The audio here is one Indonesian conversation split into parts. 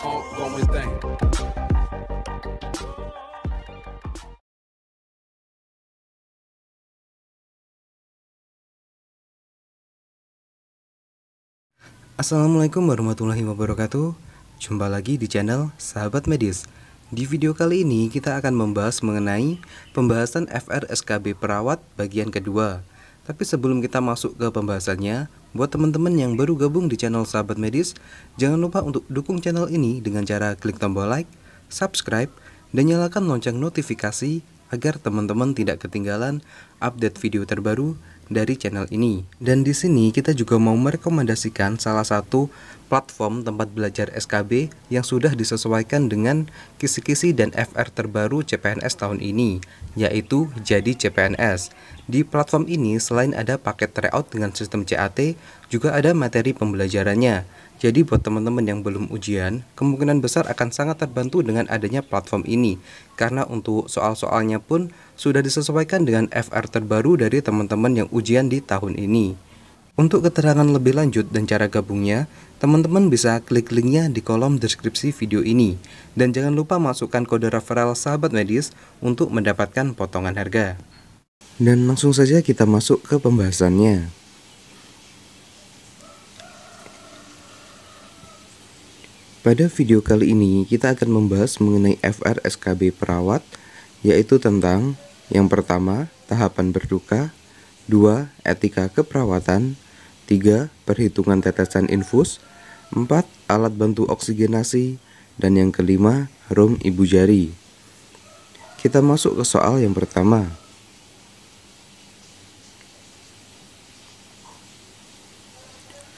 ongoing thing. Assalamualaikum warahmatullahi wabarakatuh. Jumpa lagi di channel Sahabat Medis. Di video kali ini kita akan membahas mengenai pembahasan FRSKB perawat bagian kedua. Tapi sebelum kita masuk ke pembahasannya, buat teman-teman yang baru gabung di channel Sahabat Medis, jangan lupa untuk dukung channel ini dengan cara klik tombol like, subscribe, dan nyalakan lonceng notifikasi agar teman-teman tidak ketinggalan update video terbaru dari channel ini. Dan di sini kita juga mau merekomendasikan salah satu platform tempat belajar SKB yang sudah disesuaikan dengan kisi-kisi dan FR terbaru CPNS tahun ini, yaitu Jadi CPNS. Di platform ini selain ada paket tryout dengan sistem CAT, juga ada materi pembelajarannya. Jadi buat teman-teman yang belum ujian, kemungkinan besar akan sangat terbantu dengan adanya platform ini, karena untuk soal-soalnya pun sudah disesuaikan dengan FR terbaru dari teman-teman yang ujian di tahun ini. Untuk keterangan lebih lanjut dan cara gabungnya, teman-teman bisa klik linknya di kolom deskripsi video ini. Dan jangan lupa masukkan kode referral Sahabat Medis untuk mendapatkan potongan harga. Dan langsung saja kita masuk ke pembahasannya. Pada video kali ini kita akan membahas mengenai FRSKB perawat, yaitu tentang yang pertama, tahapan berduka, 2. Etika keperawatan, 3. Perhitungan tetesan infus, 4. Alat bantu oksigenasi, dan yang kelima, rum ibu jari. Kita masuk ke soal yang pertama.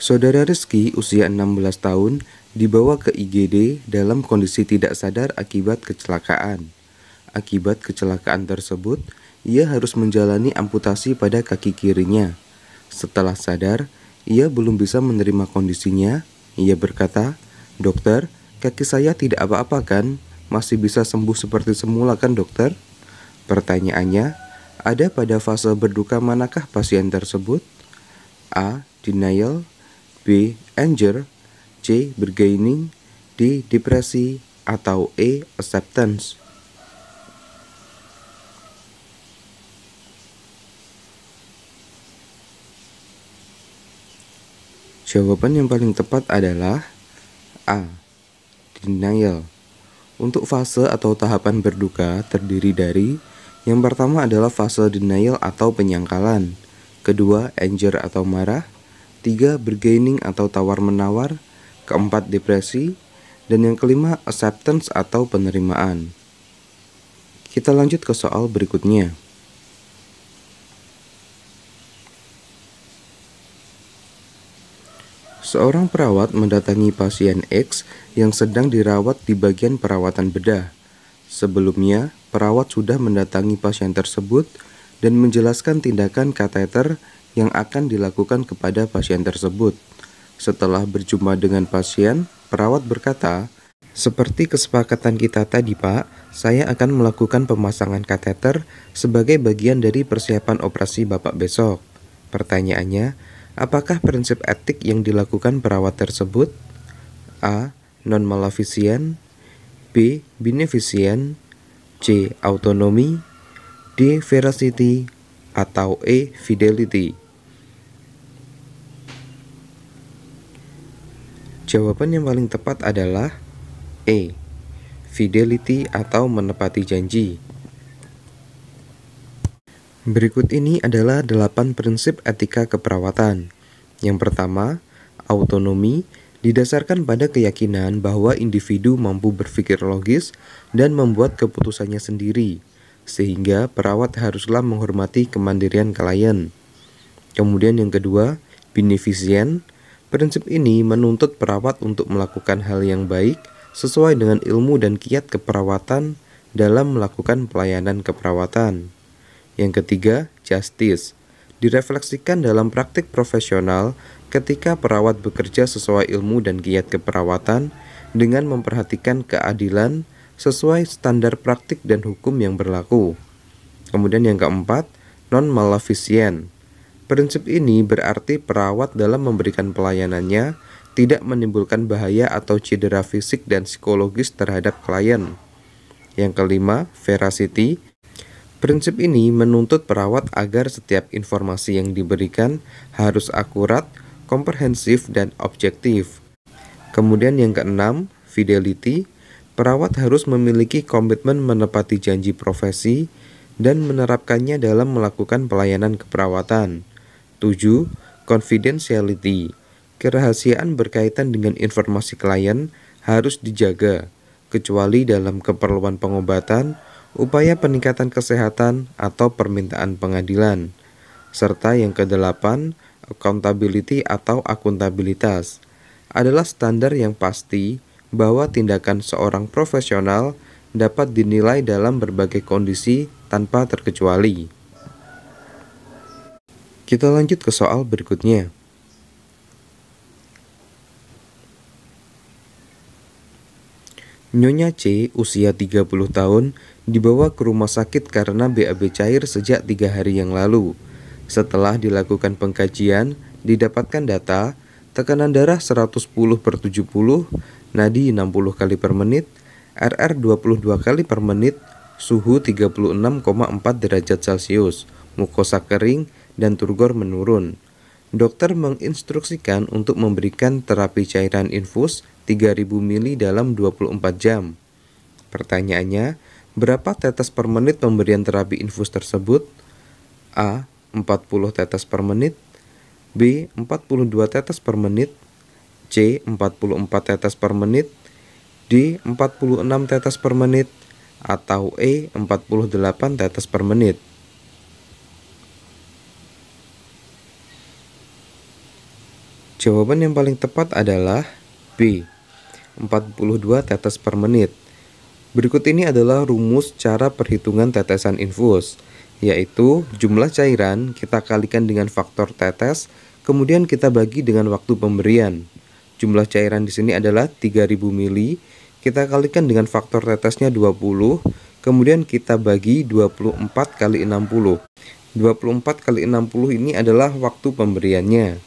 Saudara Rizky usia 16 tahun dibawa ke IGD dalam kondisi tidak sadar akibat kecelakaan. Akibat kecelakaan tersebut, ia harus menjalani amputasi pada kaki kirinya. Setelah sadar, ia belum bisa menerima kondisinya. Ia berkata, "Dokter, kaki saya tidak apa-apa kan? Masih bisa sembuh seperti semula kan dokter?" Pertanyaannya, ada pada fase berduka manakah pasien tersebut? A. Denial, B. Anger, C. Bargaining, D. Depresi, atau E. Acceptance. Jawaban yang paling tepat adalah A. Denial. Untuk fase atau tahapan berduka terdiri dari yang pertama adalah fase denial atau penyangkalan, kedua anger atau marah, 3. Bargaining atau tawar-menawar, keempat depresi, dan yang kelima acceptance atau penerimaan. Kita lanjut ke soal berikutnya. Seorang perawat mendatangi pasien X yang sedang dirawat di bagian perawatan bedah. Sebelumnya, perawat sudah mendatangi pasien tersebut dan menjelaskan tindakan kateter yang akan dilakukan kepada pasien tersebut. Setelah berjumpa dengan pasien, perawat berkata, "Seperti kesepakatan kita tadi, Pak, saya akan melakukan pemasangan kateter sebagai bagian dari persiapan operasi Bapak besok." Pertanyaannya, apakah prinsip etik yang dilakukan perawat tersebut? A. Non-maleficent, B. Beneficent, C. Autonomy, D. Veracity, atau E. Fidelity. Jawaban yang paling tepat adalah E. Fidelity atau menepati janji. Berikut ini adalah 8 prinsip etika keperawatan. Yang pertama, autonomi didasarkan pada keyakinan bahwa individu mampu berpikir logis dan membuat keputusannya sendiri, sehingga perawat haruslah menghormati kemandirian klien. Kemudian yang kedua, beneficent. Prinsip ini menuntut perawat untuk melakukan hal yang baik sesuai dengan ilmu dan kiat keperawatan dalam melakukan pelayanan keperawatan. Yang ketiga, justice. Direfleksikan dalam praktik profesional ketika perawat bekerja sesuai ilmu dan kiat keperawatan dengan memperhatikan keadilan sesuai standar praktik dan hukum yang berlaku. Kemudian yang keempat, non-maleficent. Prinsip ini berarti perawat dalam memberikan pelayanannya tidak menimbulkan bahaya atau cedera fisik dan psikologis terhadap klien. Yang kelima, veracity. Prinsip ini menuntut perawat agar setiap informasi yang diberikan harus akurat, komprehensif, dan objektif. Kemudian yang keenam, fidelity. Perawat harus memiliki komitmen menepati janji profesi dan menerapkannya dalam melakukan pelayanan keperawatan. 7. Confidentiality. Kerahasiaan berkaitan dengan informasi klien harus dijaga, kecuali dalam keperluan pengobatan, upaya peningkatan kesehatan, atau permintaan pengadilan. Serta yang kedelapan, accountability atau akuntabilitas. Adalah standar yang pasti bahwa tindakan seorang profesional dapat dinilai dalam berbagai kondisi tanpa terkecuali. Kita lanjut ke soal berikutnya. Nyonya C, usia 30 tahun, dibawa ke rumah sakit karena BAB cair sejak 3 hari yang lalu. Setelah dilakukan pengkajian, didapatkan data tekanan darah 110/70, nadi 60 kali per menit, RR 22 kali per menit, suhu 36,4 derajat Celcius, mukosa kering, dan turgor menurun. Dokter menginstruksikan untuk memberikan terapi cairan infus 3000 ml dalam 24 jam. Pertanyaannya, berapa tetes per menit pemberian terapi infus tersebut? A. 40 tetes per menit, B. 42 tetes per menit, C. 44 tetes per menit, D. 46 tetes per menit, atau E. 48 tetes per menit. Jawaban yang paling tepat adalah B. 42 tetes per menit. Berikut ini adalah rumus cara perhitungan tetesan infus, yaitu jumlah cairan kita kalikan dengan faktor tetes, kemudian kita bagi dengan waktu pemberian. Jumlah cairan di sini adalah 3000 ml, kita kalikan dengan faktor tetesnya 20, kemudian kita bagi 24 kali 60. 24 kali 60 ini adalah waktu pemberiannya.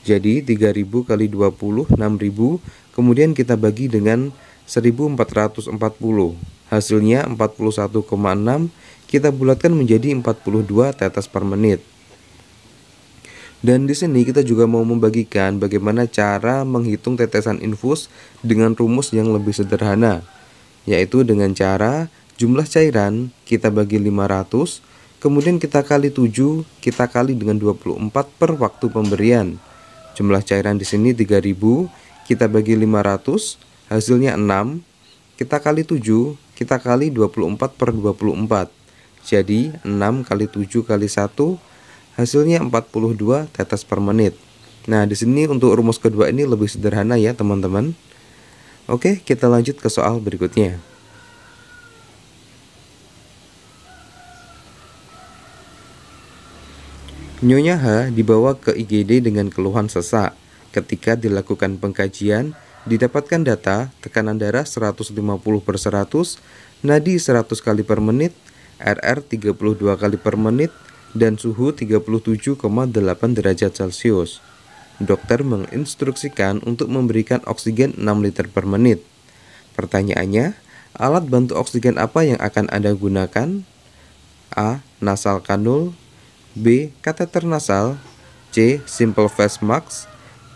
Jadi 3000 kali 20, 6000, kemudian kita bagi dengan 1440. Hasilnya 41,6, kita bulatkan menjadi 42 tetes per menit. Dan di sini kita juga mau membagikan bagaimana cara menghitung tetesan infus dengan rumus yang lebih sederhana, yaitu dengan cara jumlah cairan kita bagi 500, kemudian kita kali 7, kita kali dengan 24 per waktu pemberian. Jumlah cairan di sini 3000, kita bagi 500, hasilnya 6, kita kali 7, kita kali 24 per 24. Jadi 6 kali 7 kali 1, hasilnya 42 tetes per menit. Nah, di sini untuk rumus kedua ini lebih sederhana ya, teman-teman. Oke, kita lanjut ke soal berikutnya. Nyonya H dibawa ke IGD dengan keluhan sesak. Ketika dilakukan pengkajian, didapatkan data tekanan darah 150/100, nadi 100 kali per menit, RR 32 kali per menit, dan suhu 37,8 derajat Celcius. Dokter menginstruksikan untuk memberikan oksigen 6 liter per menit. Pertanyaannya, alat bantu oksigen apa yang akan Anda gunakan? A. Nasal kanul, B. Kateter nasal, C. Simple face mask,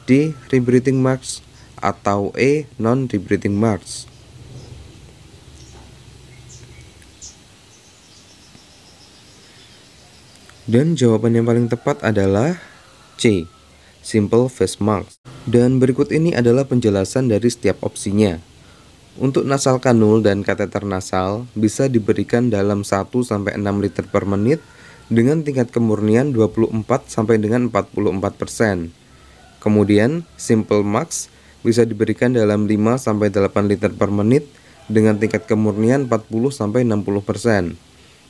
D. Rebreathing mask, atau E. Non-rebreathing mask. Dan jawaban yang paling tepat adalah C. Simple face mask. Dan berikut ini adalah penjelasan dari setiap opsinya. Untuk nasal kanul dan kateter nasal bisa diberikan dalam 1-6 liter per menit dengan tingkat kemurnian 24 sampai dengan 44%. Kemudian simple max bisa diberikan dalam 5 sampai 8 liter per menit dengan tingkat kemurnian 40 sampai 60%.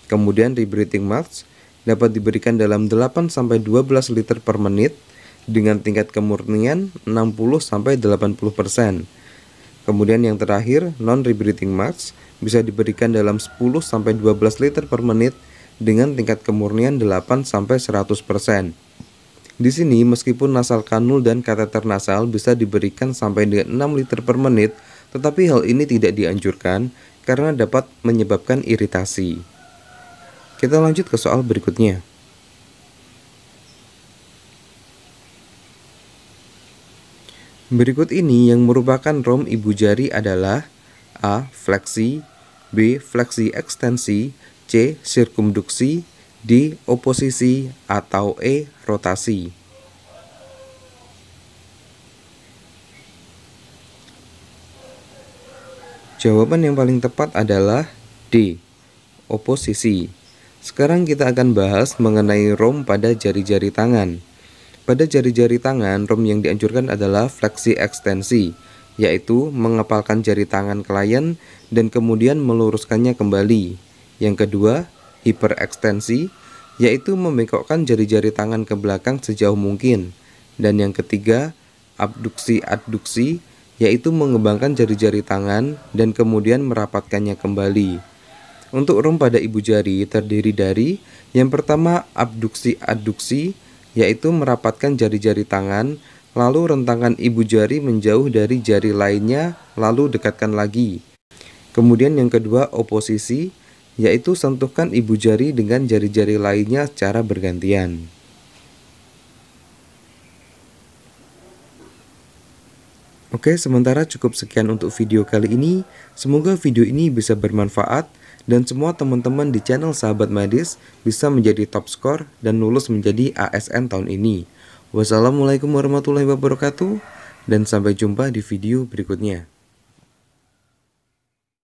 Kemudian rebreathing max dapat diberikan dalam 8 sampai 12 liter per menit dengan tingkat kemurnian 60 sampai 80%. Kemudian yang terakhir, non-rebreathing max bisa diberikan dalam 10 sampai 12 liter per menit dengan tingkat kemurnian 8 sampai 100%. Di sini meskipun nasal kanul dan kateter nasal bisa diberikan sampai dengan 6 liter per menit, tetapi hal ini tidak dianjurkan karena dapat menyebabkan iritasi. Kita lanjut ke soal berikutnya. Berikut ini yang merupakan rom ibu jari adalah A. Fleksi, B. Fleksi ekstensi, C. Sirkumduksi, D. Oposisi, atau E. Rotasi. Jawaban yang paling tepat adalah D. Oposisi. Sekarang kita akan bahas mengenai rom pada jari-jari tangan. Pada jari-jari tangan, rom yang dianjurkan adalah fleksi ekstensi, yaitu mengepalkan jari tangan klien dan kemudian meluruskannya kembali. Yang kedua, hiperekstensi, yaitu membengkokkan jari-jari tangan ke belakang sejauh mungkin. Dan yang ketiga, abduksi-adduksi, yaitu mengembangkan jari-jari tangan dan kemudian merapatkannya kembali. Untuk rom pada ibu jari terdiri dari yang pertama abduksi-adduksi, yaitu merapatkan jari-jari tangan, lalu rentangkan ibu jari menjauh dari jari lainnya, lalu dekatkan lagi. Kemudian yang kedua oposisi, yaitu sentuhkan ibu jari dengan jari-jari lainnya secara bergantian. Oke, sementara cukup sekian untuk video kali ini. Semoga video ini bisa bermanfaat dan semua teman-teman di channel Sahabat Medis bisa menjadi top skor dan lulus menjadi ASN tahun ini. Wassalamualaikum warahmatullahi wabarakatuh dan sampai jumpa di video berikutnya.